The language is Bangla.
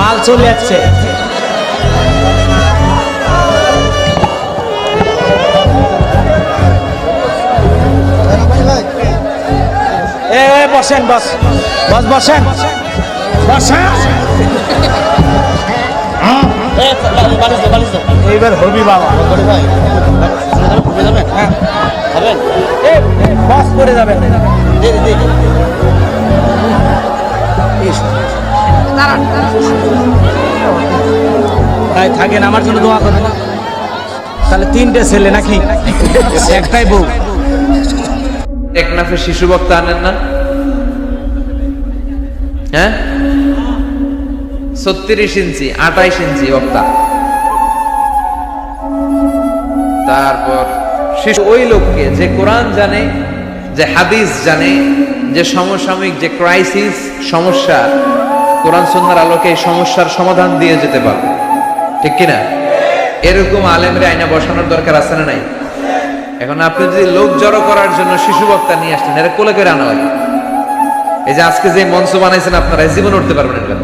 মাল চলে যাচ্ছে। বসেন, বস বস, বসেন বসেন। এইবার হবি বাবা, বস করে যাবেন। তাই থাকেন, আমার জন্য দোয়া করেন। তাহলে 3টে ছেলে নাকি একটাই বউ? টেকনাফে শিশু বক্তা আনেন না? হ্যাঁ, 36 ইঞ্চি 28 ইঞ্চি বক্তা। তারপর শিশু ওই লোককে যে কোরআন জানে, যে হাদিস জানে, যে সমসাময়িক যে ক্রাইসিস সমস্যা, কোরআন সুন্নাহর আলোকে এই সমস্যার সমাধান দিয়ে যেতে পারবে, ঠিক কিনা? এরকম আলেমরে আইনা বসানোর দরকার আছে না নাই? এখন আপনি যদি লোক জড়ো করার জন্য শিশু বক্তা নিয়ে আসলেন, এরা কোলে করে আনা লাগে। এই যে আজকে যে মঞ্চ বানাইছেন আপনারা, জীবন উঠতে পারবেন না।